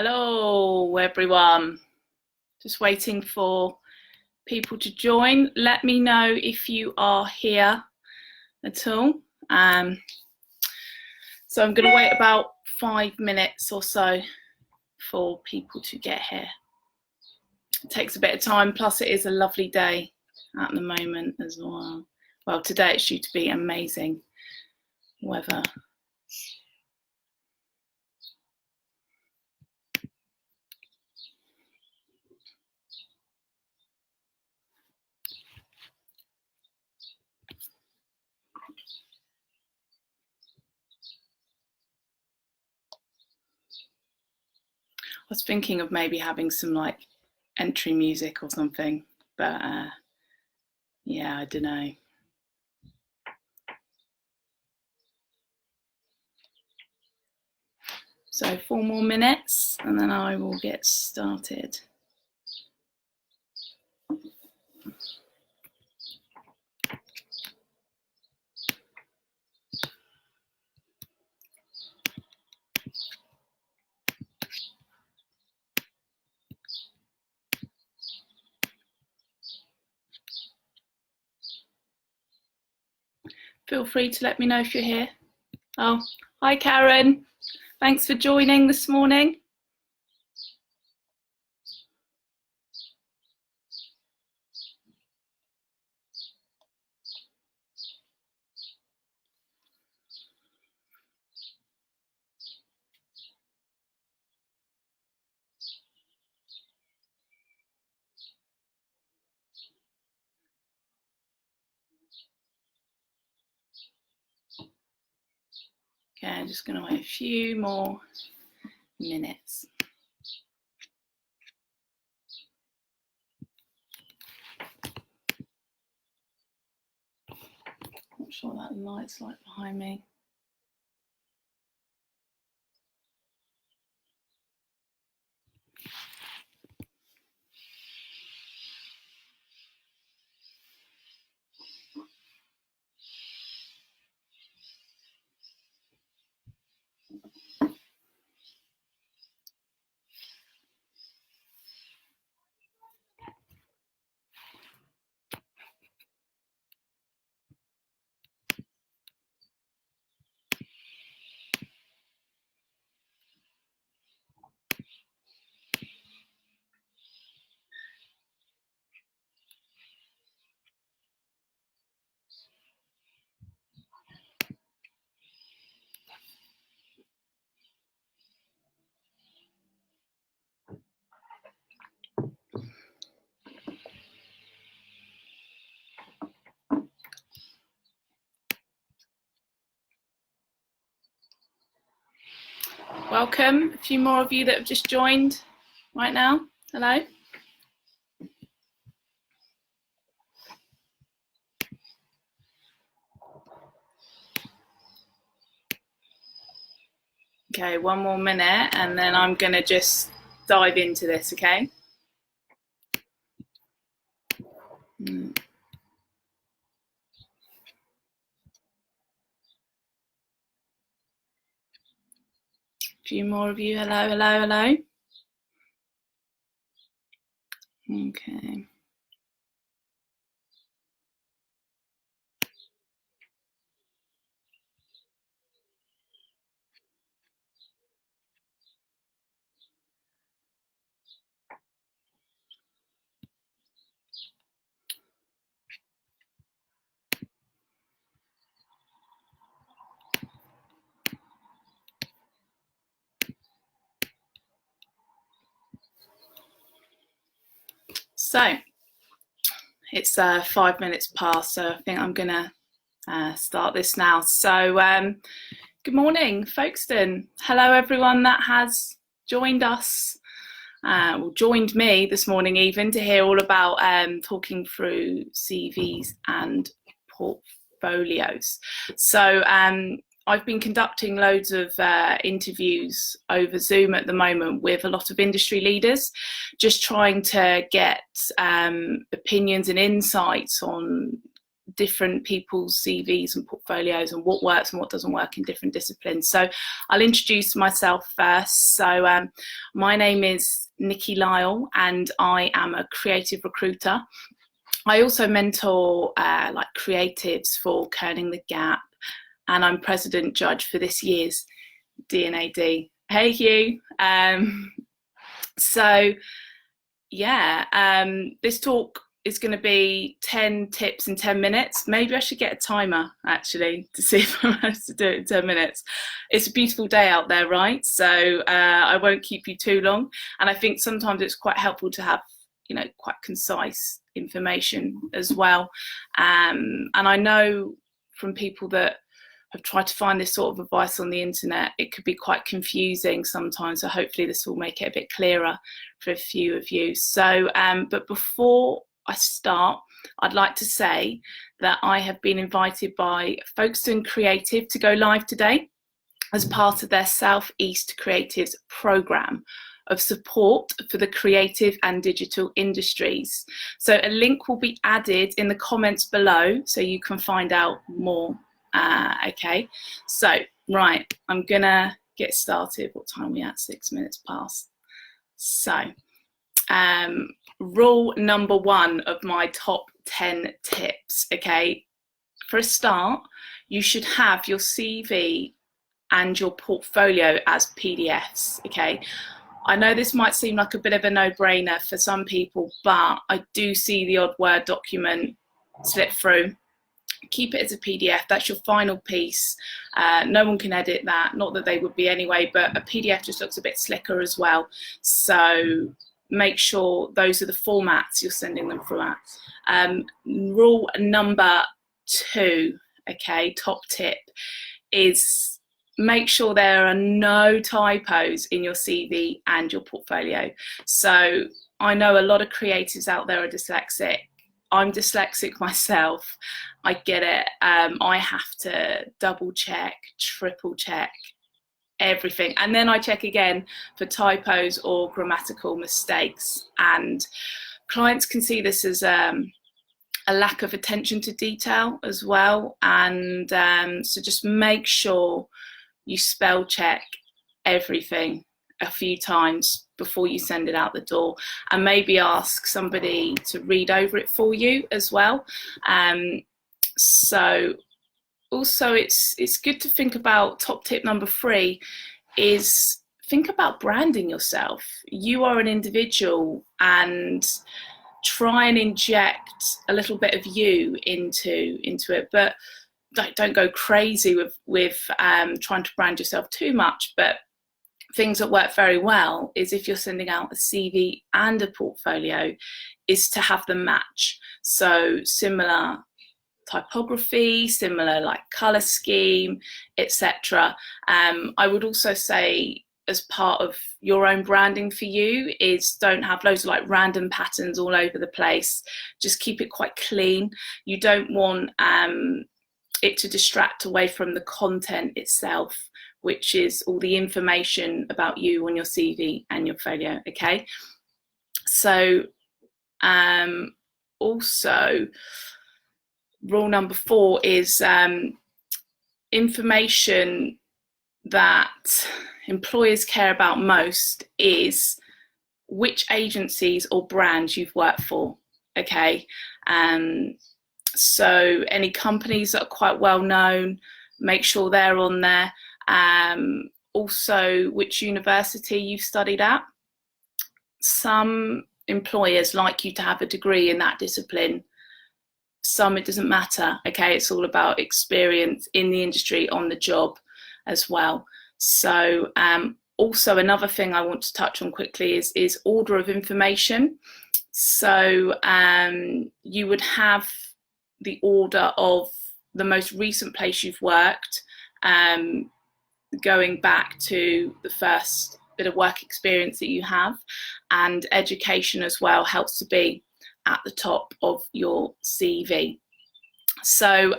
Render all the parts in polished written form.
Hello, everyone. Just waiting for people to join. Let me know if you are here at all. So I'm going to wait about 5 minutes or so for people to get here. It takes a bit of time, plus it is a lovely day at the moment as well. Well, today it's due to be amazing weather. I was thinking of maybe having some like entry music or something, but yeah, I don't know. So 4 more minutes and then I will get started. Feel free to let me know if you're here. Oh, hi Karen. Thanks for joining this morning. Okay, I'm just going to wait a few more minutes. Not sure what that light's like behind me. Welcome, a few more of you that have just joined right now. Hello. Okay, 1 more minute and then I'm going to just dive into this, okay? A few more of you. Hello, hello, hello. Okay. So it's 5 minutes past, so I think I'm gonna start this now. So good morning, Folkestone. Hello everyone that has joined us, or joined me this morning even, to hear all about talking through CVs and portfolios. So I've been conducting loads of interviews over Zoom at the moment with a lot of industry leaders, just trying to get opinions and insights on different people's CVs and portfolios and what works and what doesn't work in different disciplines. So I'll introduce myself first. So my name is Nikky Lyle and I am a creative recruiter. I also mentor like creatives for Kerning the Gap, and I'm president judge for this year's D&AD. Hey Hugh. So yeah, this talk is going to be 10 tips in 10 minutes. Maybe I should get a timer actually to see if I manage to do it in 10 minutes. It's a beautiful day out there, right? So I won't keep you too long. And I think sometimes it's quite helpful to have, you know, quite concise information as well. And I know from people that have tried to find this sort of advice on the internet, it could be quite confusing sometimes. So hopefully this will make it a bit clearer for a few of you. So, but before I start, I'd like to say that I have been invited by Folkestone Creative to go live today as part of their Southeast Creatives programme of support for the creative and digital industries. So a link will be added in the comments below so you can find out more. Okay, so right, I'm gonna get started. What time are we at? 6 minutes past. So rule number 1 of my top 10 tips. Okay, for a start, you should have your CV and your portfolio as PDFs. Okay, I know this might seem like a bit of a no-brainer for some people, but I do see the odd Word document slip through. Keep it as a PDF. That's your final piece. No one can edit that, not that they would be anyway, but a PDF just looks a bit slicker as well. So make sure those are the formats you're sending them through at. Rule number 2, okay, top tip, is make sure there are no typos in your CV and your portfolio. So I know a lot of creatives out there are dyslexic. I'm dyslexic myself. I get it. I have to double check, triple check everything. And then I check again for typos or grammatical mistakes. And clients can see this as a lack of attention to detail as well. And so just make sure you spell check everything a few times before you send it out the door, and maybe ask somebody to read over it for you as well. So also it's good to think about top tip number 3 is think about branding yourself. You are an individual, and try and inject a little bit of you into it, but don't go crazy with trying to brand yourself too much. But things that work very well is if you're sending out a CV and a portfolio, is to have them match. So similar typography, similar like color scheme, etc. I would also say, as part of your own branding for you, is don't have loads of like random patterns all over the place. Just keep it quite clean. You don't want it to distract away from the content itself, which is all the information about you on your CV and your portfolio. Okay, so also rule number 4 is information that employers care about most is which agencies or brands you've worked for. Okay, so any companies that are quite well known, make sure they're on there. Also which university you've studied at. Some employers like you to have a degree in that discipline. Some it doesn't matter. Okay, it's all about experience in the industry, on the job as well. So also another thing I want to touch on quickly is order of information. So you would have the order of the most recent place you've worked, going back to the first bit of work experience that you have, and education as well helps to be at the top of your CV. So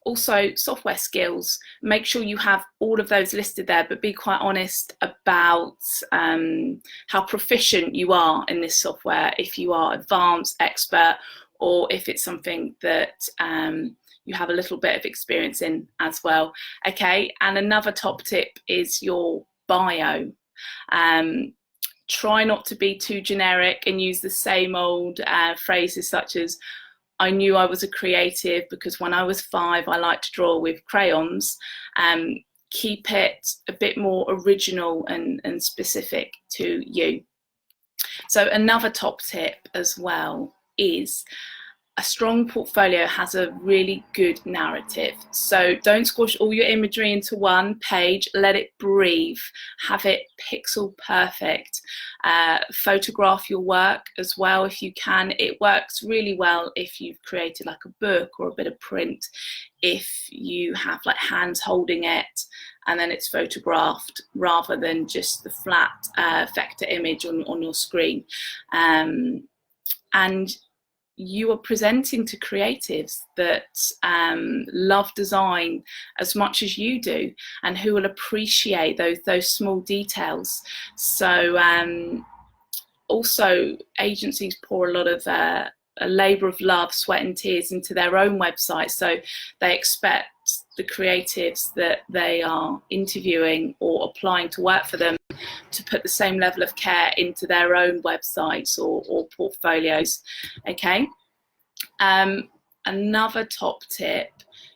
also software skills, make sure you have all of those listed there, but be quite honest about how proficient you are in this software, if you are advanced, expert, or if it's something that you have a little bit of experience in as well. Okay, and another top tip is your bio. Try not to be too generic and use the same old phrases such as, I knew I was a creative because when I was 5 I liked to draw with crayons. Keep it a bit more original and specific to you. So another top tip as well is a strong portfolio has a really good narrative. So don't squash all your imagery into one page, let it breathe, have it pixel perfect. Photograph your work as well if you can. It works really well if you've created like a book or a bit of print, if you have like hands holding it and then it's photographed rather than just the flat vector image on your screen. And you are presenting to creatives that love design as much as you do and who will appreciate those small details. So also agencies pour a lot of a labour of love, sweat and tears into their own website, so they expect the creatives that they are interviewing or applying to work for them to put the same level of care into their own websites or portfolios. Okay. Another top tip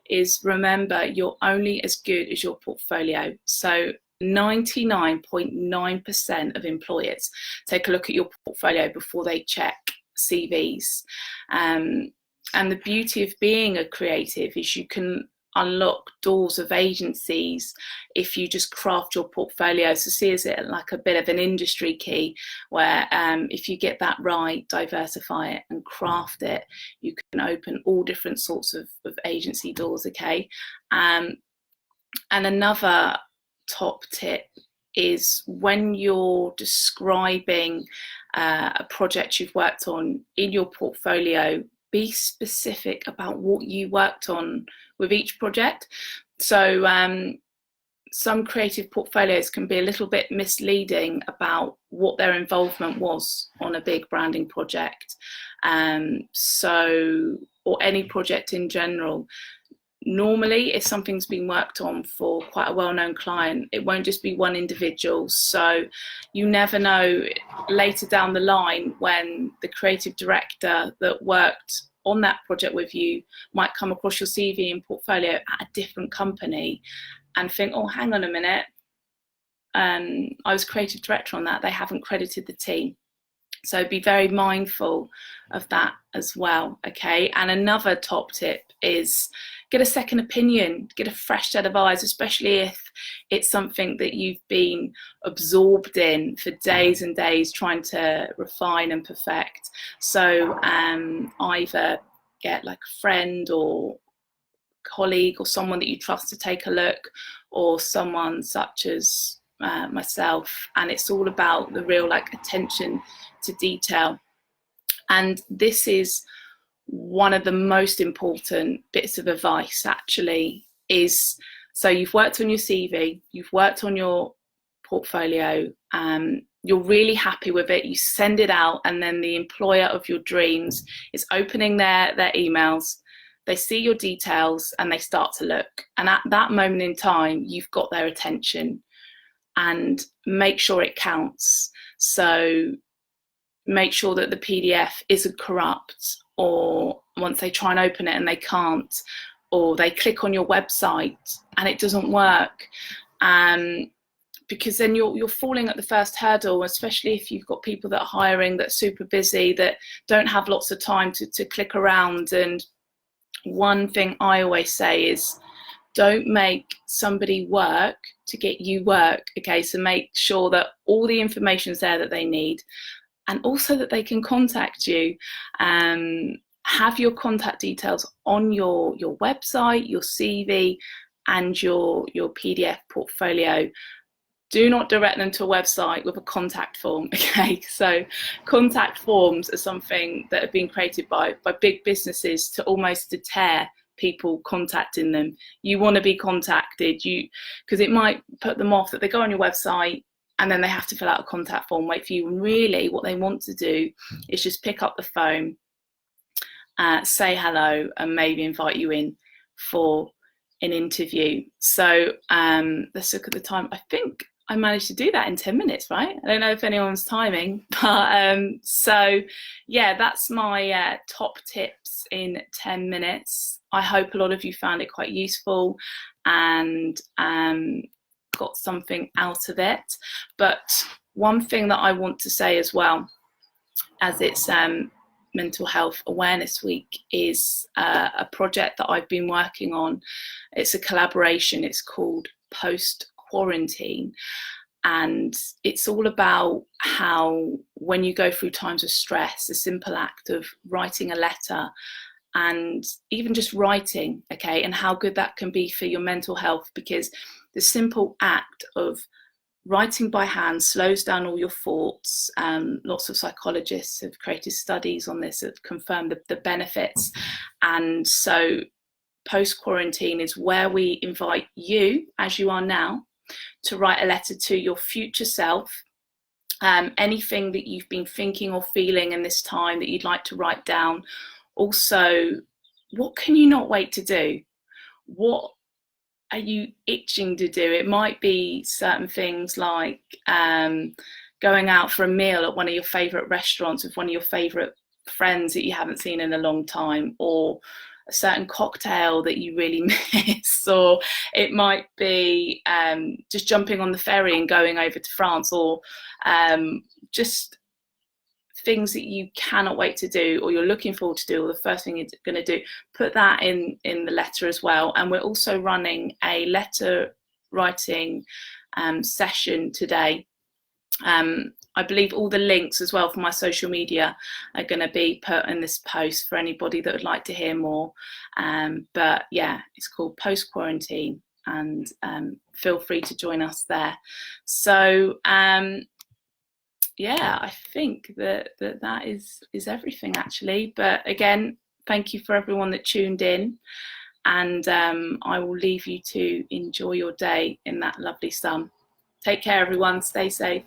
is, remember, you're only as good as your portfolio. So 99.9% of employers take a look at your portfolio before they check CVs. And the beauty of being a creative is you can unlock doors of agencies if you just craft your portfolio. So see as it like a bit of an industry key where if you get that right, diversify it and craft it, you can open all different sorts of agency doors. Okay. And another top tip is when you're describing a project you've worked on in your portfolio, be specific about what you worked on with each project. So some creative portfolios can be a little bit misleading about what their involvement was on a big branding project, or any project in general. Normally, if something's been worked on for quite a well-known client, it won't just be one individual. So you never know later down the line when the creative director that worked on that project with you might come across your CV and portfolio at a different company and think, oh, hang on a minute, I was creative director on that. They haven't credited the team. So be very mindful of that as well. Okay. And another top tip is get a second opinion, get a fresh set of eyes, especially if it's something that you've been absorbed in for days and days trying to refine and perfect. So either get like a friend or colleague or someone that you trust to take a look, or someone such as myself, and it's all about the real like attention to detail. And this is one of the most important bits of advice actually, is so you've worked on your CV, you've worked on your portfolio, you're really happy with it, you send it out, and then the employer of your dreams is opening their emails, they see your details and they start to look, and at that moment in time you've got their attention, and make sure it counts. So make sure that the PDF isn't corrupt, or once they try and open it and they can't, or they click on your website and it doesn't work, because then you're falling at the first hurdle, especially if you've got people that are hiring that are super busy, that don't have lots of time to click around. And one thing I always say is, don't make somebody work to get you work. Okay, so make sure that all the information is there that they need, and also that they can contact you. Have your contact details on your website, your CV, and your PDF portfolio. Do not direct them to a website with a contact form. Okay, so contact forms are something that have been created by big businesses to almost deter people contacting them. You want to be contacted, because it might put them off that they go on your website and then they have to fill out a contact form, wait for you. And really what they want to do is just pick up the phone say hello, and maybe invite you in for an interview. So let's look at the time. I think I managed to do that in 10 minutes, right? I don't know if anyone's timing, but so yeah, that's my top tips in 10 minutes. I hope a lot of you found it quite useful and got something out of it. But one thing that I want to say as well, as it's Mental Health Awareness Week, is a project that I've been working on. It's a collaboration. It's called Post Quarantine, and it's all about how, when you go through times of stress, the simple act of writing a letter, and even just writing, okay, and how good that can be for your mental health, because the simple act of writing by hand slows down all your thoughts. Lots of psychologists have created studies on this that confirm the benefits. And so post-quarantine is where we invite you, as you are now, to write a letter to your future self. Anything that you've been thinking or feeling in this time that you'd like to write down. Also, what can you not wait to do? What are you itching to do? It might be certain things like going out for a meal at one of your favourite restaurants with one of your favourite friends that you haven't seen in a long time, or a certain cocktail that you really miss, or it might be just jumping on the ferry and going over to France, or just things that you cannot wait to do, or you're looking forward to do, or the first thing you're going to do. Put that in the letter as well. And we're also running a letter writing session today. I believe all the links as well for my social media are going to be put in this post for anybody that would like to hear more. But yeah, it's called Post Quarantine, and feel free to join us there. So yeah, I think that is everything, actually. But again, thank you for everyone that tuned in, and I will leave you to enjoy your day in that lovely sun. Take care, everyone. Stay safe.